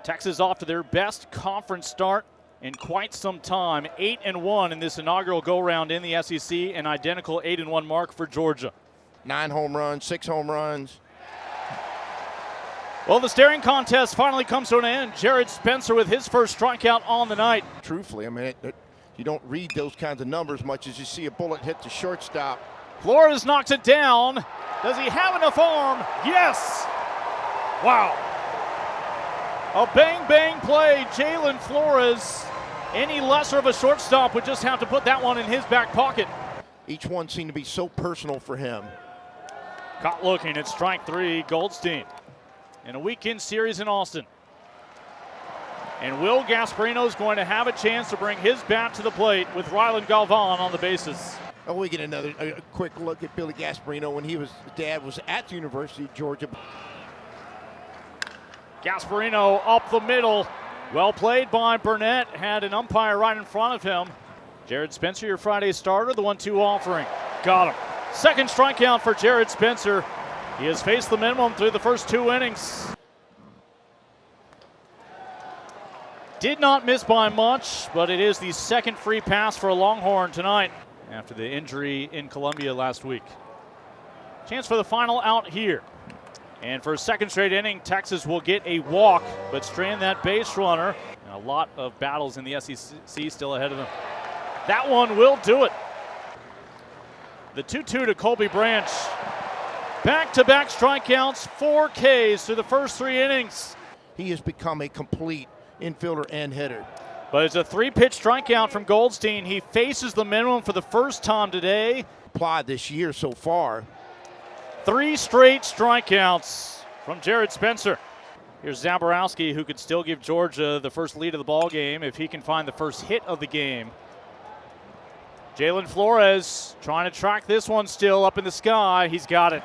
Texas off to their best conference start in quite some time. 8-1 in this inaugural go-round in the SEC, an identical 8-1 mark for Georgia. 9 home runs, 6 home runs. Well, the staring contest finally comes to an end. Jared Spencer with his first strikeout on the night. Truthfully, I mean, you don't read those kinds of numbers much as you see a bullet hit the shortstop. Flores knocks it down. Does he have enough arm? Yes! Wow. A bang-bang play. Jalen Flores, any lesser of a shortstop, would just have to put that one in his back pocket. Each one seemed to be so personal for him. Caught looking at strike 3, Goldstein. In a weekend series in Austin. And Will Gasparino is going to have a chance to bring his bat to the plate with Rylan Galvan on the bases. Oh, we get a quick look at Billy Gasparino when his dad was at the University of Georgia. Gasparino up the middle. Well played by Burnett. Had an umpire right in front of him. Jared Spencer, your Friday starter, the 1-2 offering. Got him. Second strikeout for Jared Spencer. He has faced the minimum through the first 2 innings. Did not miss by much, but it is the second free pass for a Longhorn tonight after the injury in Columbia last week. Chance for the final out here. And for a second straight inning, Texas will get a walk, but strand that base runner. And a lot of battles in the SEC still ahead of them. That one will do it. The 2-2 to Colby Branch. Back-to-back strikeouts, 4 Ks through the first 3 innings. He has become a complete infielder and hitter. But it's a 3-pitch strikeout from Goldstein. He faces the minimum for the first time today. Applied this year so far. 3 straight strikeouts from Jared Spencer. Here's Zaborowski, who could still give Georgia the first lead of the ball game if he can find the first hit of the game. Jalen Flores trying to track this one still up in the sky. He's got it.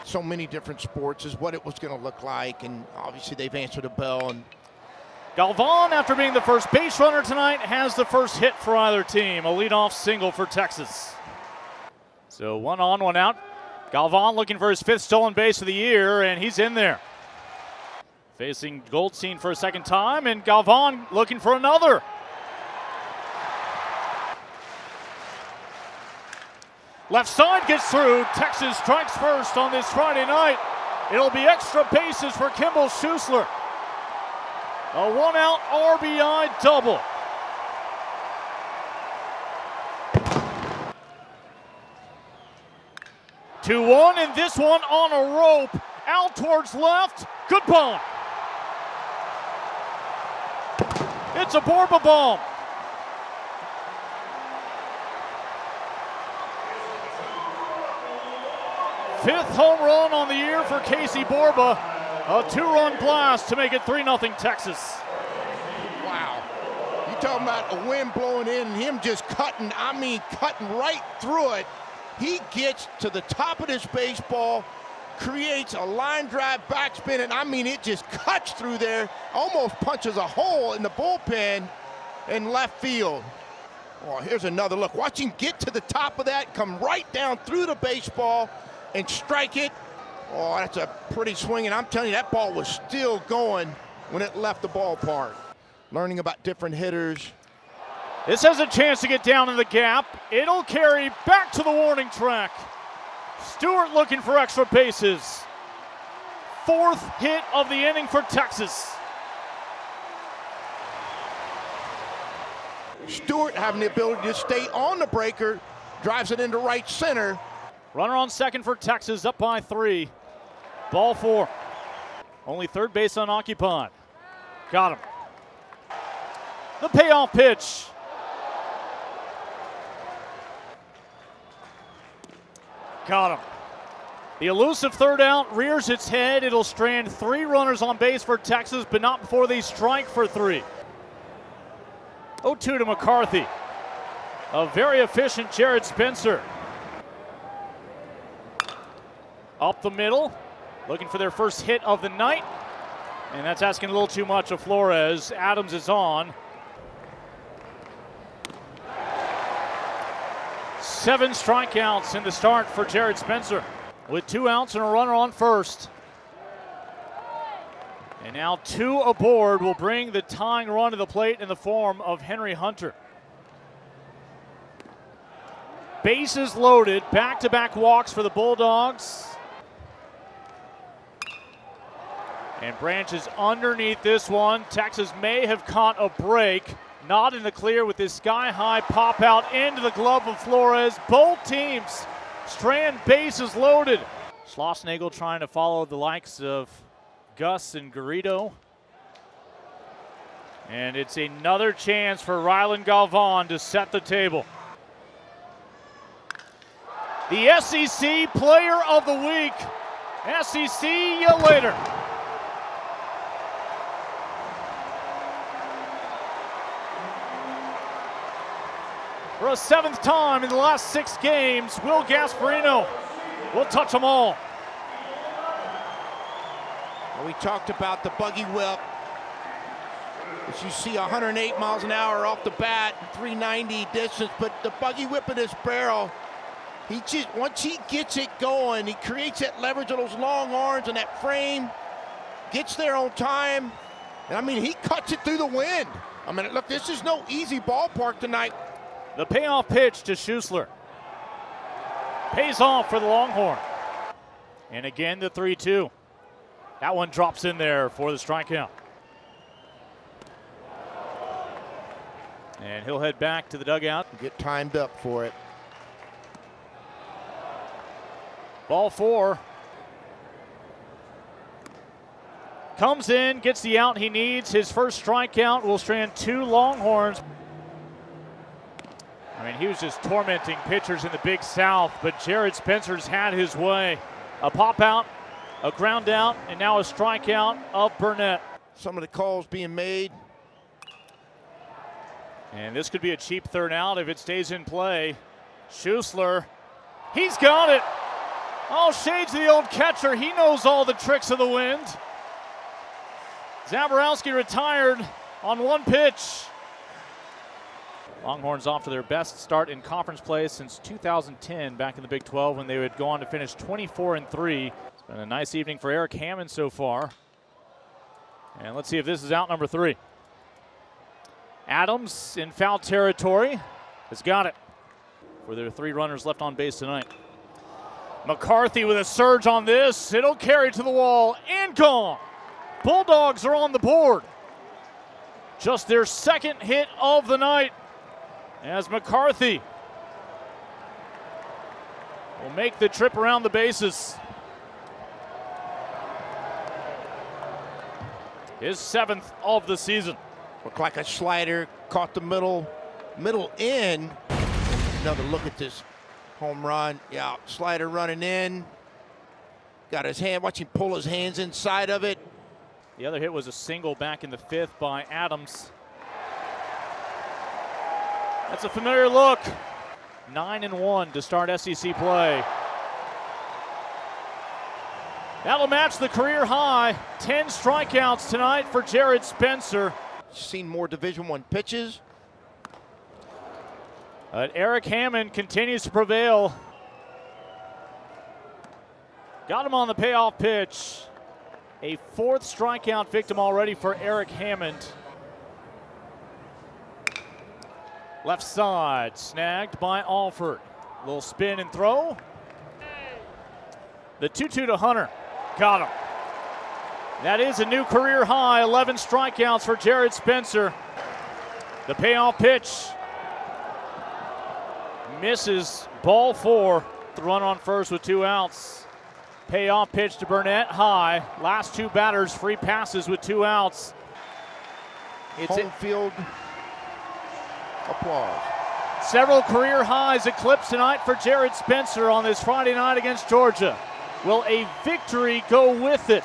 So many different sports is what it was going to look like, and obviously they've answered a bell. And Galvan, after being the first base runner tonight, has the first hit for either team. A leadoff single for Texas. So 1 on, 1 out. Galvan looking for his 5th stolen base of the year, and he's in there. Facing Goldstein for a second time, and Galvan looking for another. Left side gets through. Texas strikes first on this Friday night. It'll be extra bases for Kimball Schuessler. A 1-out RBI double. Two 2-1, and this one on a rope. Out towards left. Goodbye. It's a Borba bomb. Fifth home run on the year for Casey Borba. A 2-run blast to make it 3-0 Texas. Wow. You talking about a wind blowing in and him just cutting right through it. He gets to the top of this baseball, creates a line drive backspin, and it just cuts through there, almost punches a hole in the bullpen in left field. Oh, here's another look. Watch him get to the top of that, come right down through the baseball and strike it. Oh, that's a pretty swing, and I'm telling you, that ball was still going when it left the ballpark. Learning about different hitters. This has a chance to get down in the gap. It'll carry back to the warning track. Stewart looking for extra bases. 4th hit of the inning for Texas. Stewart having the ability to stay on the breaker, drives it into right center. Runner on second for Texas, up by 3. Ball 4. Only third base unoccupied. Got him. The payoff pitch. Got him. The elusive third out rears its head. It'll strand 3 runners on base for Texas, but not before they strike for 3. 0-2 to McCarthy. A very efficient Jared Spencer. Up the middle, looking for their first hit of the night. And that's asking a little too much of Flores. Adams is on. 7 strikeouts in the start for Jared Spencer, with 2 outs and a runner on first. And now 2 aboard will bring the tying run to the plate in the form of Henry Hunter. Bases loaded, back-to-back walks for the Bulldogs. And Branch is underneath this one. Texas may have caught a break. Not in the clear with this sky-high pop out into the glove of Flores. Both teams strand bases loaded. Schlossnagel trying to follow the likes of Gus and Garrido. And it's another chance for Rylan Galvan to set the table. The SEC Player of the Week. SEC, see you later. For a 7th time in the last 6 games, Will Gasparino will touch them all. We talked about the buggy whip. As you see 108 miles an hour off the bat, 390 distance, but the buggy whip in this barrel, once he gets it going, he creates that leverage of those long arms and that frame, gets there on time, and I mean, he cuts it through the wind. I mean, look, this is no easy ballpark tonight. The payoff pitch to Schuessler. Pays off for the Longhorn. And again, the 3-2. That one drops in there for the strikeout. And he'll head back to the dugout. Get timed up for it. Ball 4. Comes in, gets the out he needs. His first strikeout will strand 2 Longhorns. I mean, he was just tormenting pitchers in the Big South, but Jared Spencer's had his way. A pop out, a ground out, and now a strikeout of Burnett. Some of the calls being made. And this could be a cheap 3rd out if it stays in play. Schuessler, he's got it. Oh, shades of the old catcher. He knows all the tricks of the wind. Zaborowski retired on 1 pitch. Longhorns off to their best start in conference play since 2010 back in the Big 12 when they would go on to finish 24-3. It's been a nice evening for Eric Hammond so far. And let's see if this is out number 3. Adams in foul territory has got it for their 3 runners left on base tonight. McCarthy with a surge on this. It'll carry to the wall and gone. Bulldogs are on the board. Just their 2nd hit of the night as McCarthy will make the trip around the bases. His 7th of the season. Looked like a slider, caught the middle in. Another look at this home run. Yeah, slider running in. Got his hand, watch him pull his hands inside of it. The other hit was a single back in the 5th by Adams. That's a familiar look. 9-1 to start SEC play. That'll match the career high. 10 strikeouts tonight for Jared Spencer. Seen more Division I pitches. But Eric Hammond continues to prevail. Got him on the payoff pitch. A 4th strikeout victim already for Eric Hammond. Left side, snagged by Alford. Little spin and throw. The 2-2 to Hunter. Got him. That is a new career high, 11 strikeouts for Jared Spencer. The payoff pitch. Misses, ball 4. The run on first with 2 outs. Payoff pitch to Burnett, high. Last 2 batters, free passes with 2 outs. It's home field applause. Several career highs eclipsed tonight for Jared Spencer on this Friday night against Georgia. Will a victory go with it?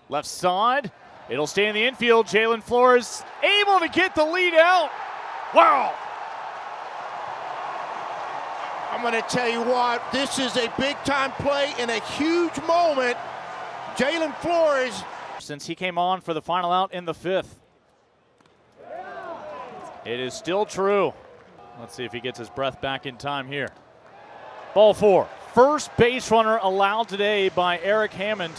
Left side, it'll stay in the infield. Jalen Flores able to get the lead out. Wow! I'm going to tell you what, this is a big-time play in a huge moment. Jalen Flores. Since he came on for the final out in the 5th. It is still true. Let's see if he gets his breath back in time here. Ball 4, first base runner allowed today by Eric Hammond.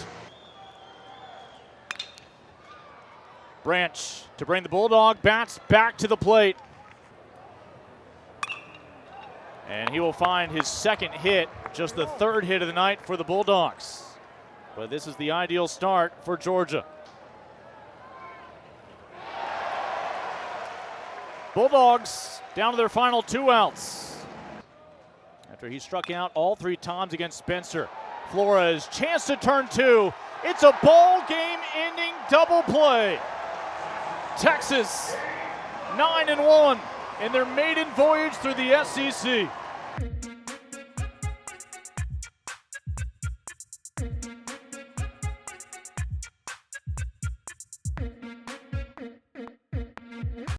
Branch to bring the Bulldog bats back to the plate. And he will find his second hit, just the third hit of the night for the Bulldogs. But this is the ideal start for Georgia. Bulldogs down to their final 2 outs. After he struck out all 3 times against Spencer. Flores, chance to turn 2. It's a ball game ending double play. Texas 9-1 in their maiden voyage through the SEC.